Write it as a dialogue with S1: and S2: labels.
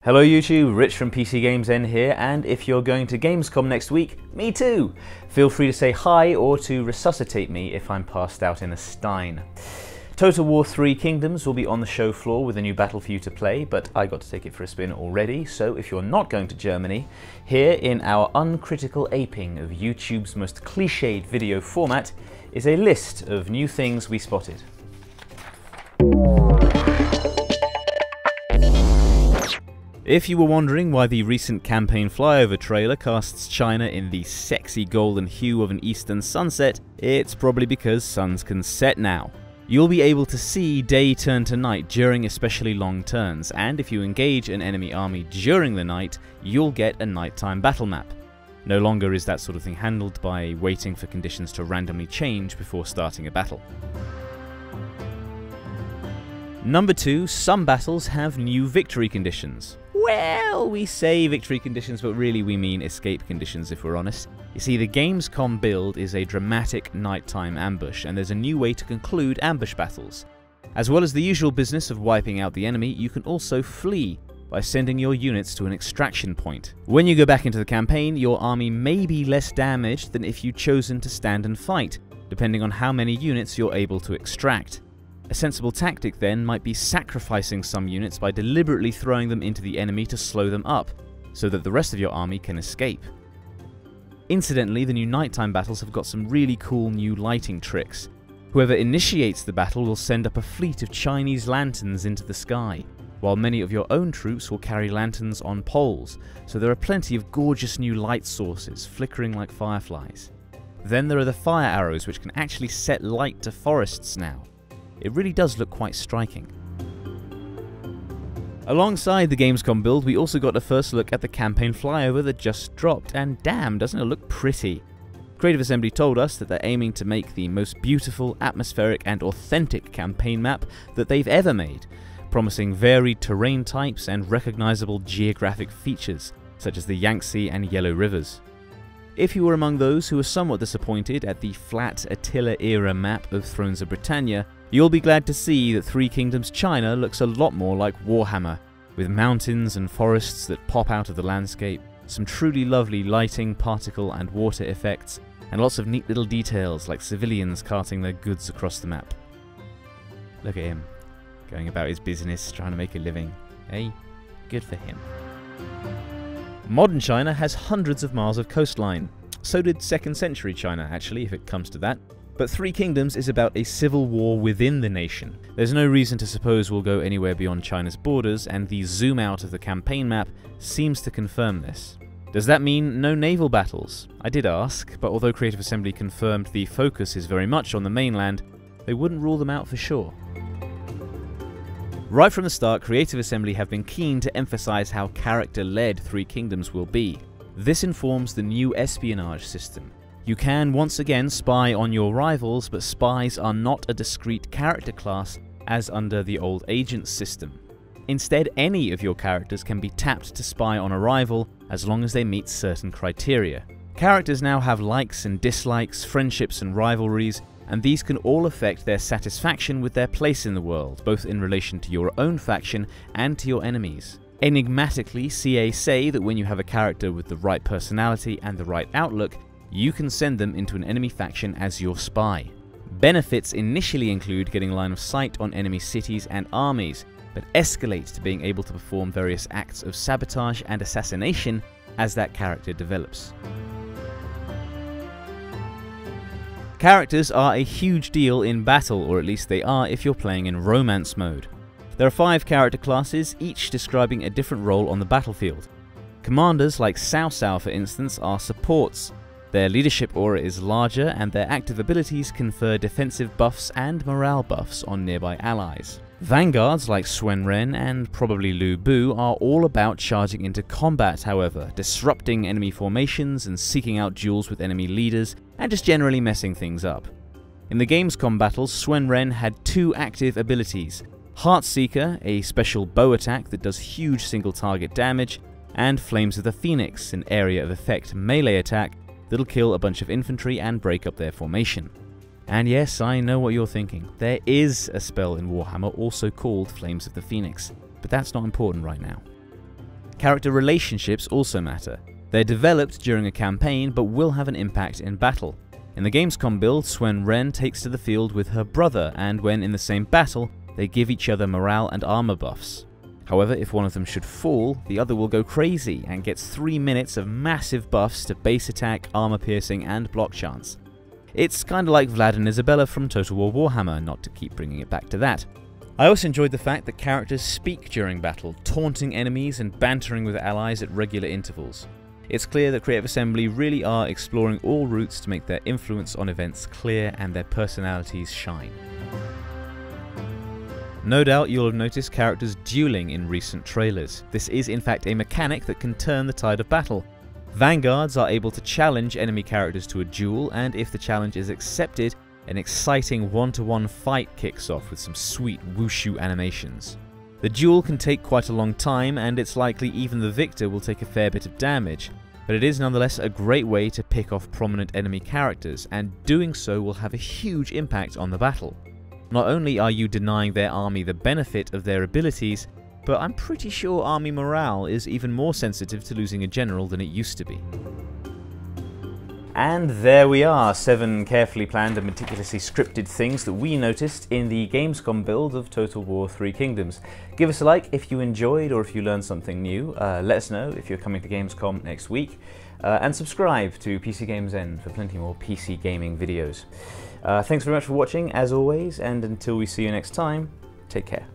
S1: Hello YouTube, Rich from PCGamesN here, and if you're going to Gamescom next week, me too! Feel free to say hi or to resuscitate me if I'm passed out in a stein. Total War 3 Kingdoms will be on the show floor with a new battle for you to play, but I got to take it for a spin already, so if you're not going to Germany, here in our uncritical aping of YouTube's most cliched video format is a list of new things we spotted. If you were wondering why the recent campaign flyover trailer casts China in the sexy golden hue of an eastern sunset, it's probably because suns can set now. You'll be able to see day turn to night during especially long turns, and if you engage an enemy army during the night, you'll get a nighttime battle map. No longer is that sort of thing handled by waiting for conditions to randomly change before starting a battle. Number 2, some battles have new victory conditions. Well, we say victory conditions, but really we mean escape conditions if we're honest. You see, the Gamescom build is a dramatic nighttime ambush, and there's a new way to conclude ambush battles. As well as the usual business of wiping out the enemy, you can also flee by sending your units to an extraction point. When you go back into the campaign, your army may be less damaged than if you'd chosen to stand and fight, depending on how many units you're able to extract. A sensible tactic then might be sacrificing some units by deliberately throwing them into the enemy to slow them up, so that the rest of your army can escape. Incidentally, the new nighttime battles have got some really cool new lighting tricks. Whoever initiates the battle will send up a fleet of Chinese lanterns into the sky, while many of your own troops will carry lanterns on poles, so there are plenty of gorgeous new light sources flickering like fireflies. Then there are the fire arrows, which can actually set light to forests now. It really does look quite striking. Alongside the Gamescom build, we also got a first look at the campaign flyover that just dropped, and damn, doesn't it look pretty. Creative Assembly told us that they're aiming to make the most beautiful, atmospheric and authentic campaign map that they've ever made, promising varied terrain types and recognizable geographic features, such as the Yangtze and Yellow Rivers. If you were among those who were somewhat disappointed at the flat Attila-era map of Thrones of Britannia, you'll be glad to see that Three Kingdoms China looks a lot more like Warhammer, with mountains and forests that pop out of the landscape, some truly lovely lighting, particle and water effects, and lots of neat little details like civilians carting their goods across the map. Look at him, going about his business, trying to make a living. Hey, good for him. Modern China has hundreds of miles of coastline. So did 2nd century China, actually, if it comes to that. But Three Kingdoms is about a civil war within the nation. There's no reason to suppose we'll go anywhere beyond China's borders, and the zoom out of the campaign map seems to confirm this. Does that mean no naval battles? I did ask, but although Creative Assembly confirmed the focus is very much on the mainland, they wouldn't rule them out for sure. Right from the start, Creative Assembly have been keen to emphasize how character-led Three Kingdoms will be. This informs the new espionage system. You can once again spy on your rivals, but spies are not a discrete character class as under the old agent system. Instead, any of your characters can be tapped to spy on a rival as long as they meet certain criteria. Characters now have likes and dislikes, friendships and rivalries, and these can all affect their satisfaction with their place in the world, both in relation to your own faction and to your enemies. Enigmatically, CA say that when you have a character with the right personality and the right outlook, you can send them into an enemy faction as your spy. Benefits initially include getting line of sight on enemy cities and armies, but escalate to being able to perform various acts of sabotage and assassination as that character develops. Characters are a huge deal in battle, or at least they are if you're playing in romance mode. There are 5 character classes, each describing a different role on the battlefield. Commanders like Cao Cao, for instance, are supports. Their leadership aura is larger, and their active abilities confer defensive buffs and morale buffs on nearby allies. Vanguards like Suen Ren and probably Lu Bu are all about charging into combat, however, disrupting enemy formations and seeking out duels with enemy leaders, and just generally messing things up. In the Gamescom battles, Suen Ren had 2 active abilities: Heartseeker, a special bow attack that does huge single target damage, and Flames of the Phoenix, an area of effect melee attack that'll kill a bunch of infantry and break up their formation. And yes, I know what you're thinking. There is a spell in Warhammer also called Flames of the Phoenix, but that's not important right now. Character relationships also matter. They're developed during a campaign but will have an impact in battle. In the Gamescom build, Swen Ren takes to the field with her brother, and when in the same battle, they give each other morale and armor buffs. However, if one of them should fall, the other will go crazy and gets 3 minutes of massive buffs to base attack, armor piercing, and block chance. It's kinda like Vlad and Isabella from Total War Warhammer, not to keep bringing it back to that. I also enjoyed the fact that characters speak during battle, taunting enemies and bantering with allies at regular intervals. It's clear that Creative Assembly really are exploring all routes to make their influence on events clear and their personalities shine. No doubt you'll have noticed characters dueling in recent trailers. This is in fact a mechanic that can turn the tide of battle. Vanguards are able to challenge enemy characters to a duel, and if the challenge is accepted, an exciting one-to-one fight kicks off with some sweet wushu animations. The duel can take quite a long time, and it's likely even the victor will take a fair bit of damage, but it is nonetheless a great way to pick off prominent enemy characters, and doing so will have a huge impact on the battle. Not only are you denying their army the benefit of their abilities, but I'm pretty sure army morale is even more sensitive to losing a general than it used to be. And there we are, 7 carefully planned and meticulously scripted things that we noticed in the Gamescom build of Total War 3 Kingdoms. Give us a like if you enjoyed or if you learned something new. Let us know if you're coming to Gamescom next week. And subscribe to PCGamesN for plenty more PC gaming videos. Thanks very much for watching, as always, and until we see you next time, take care.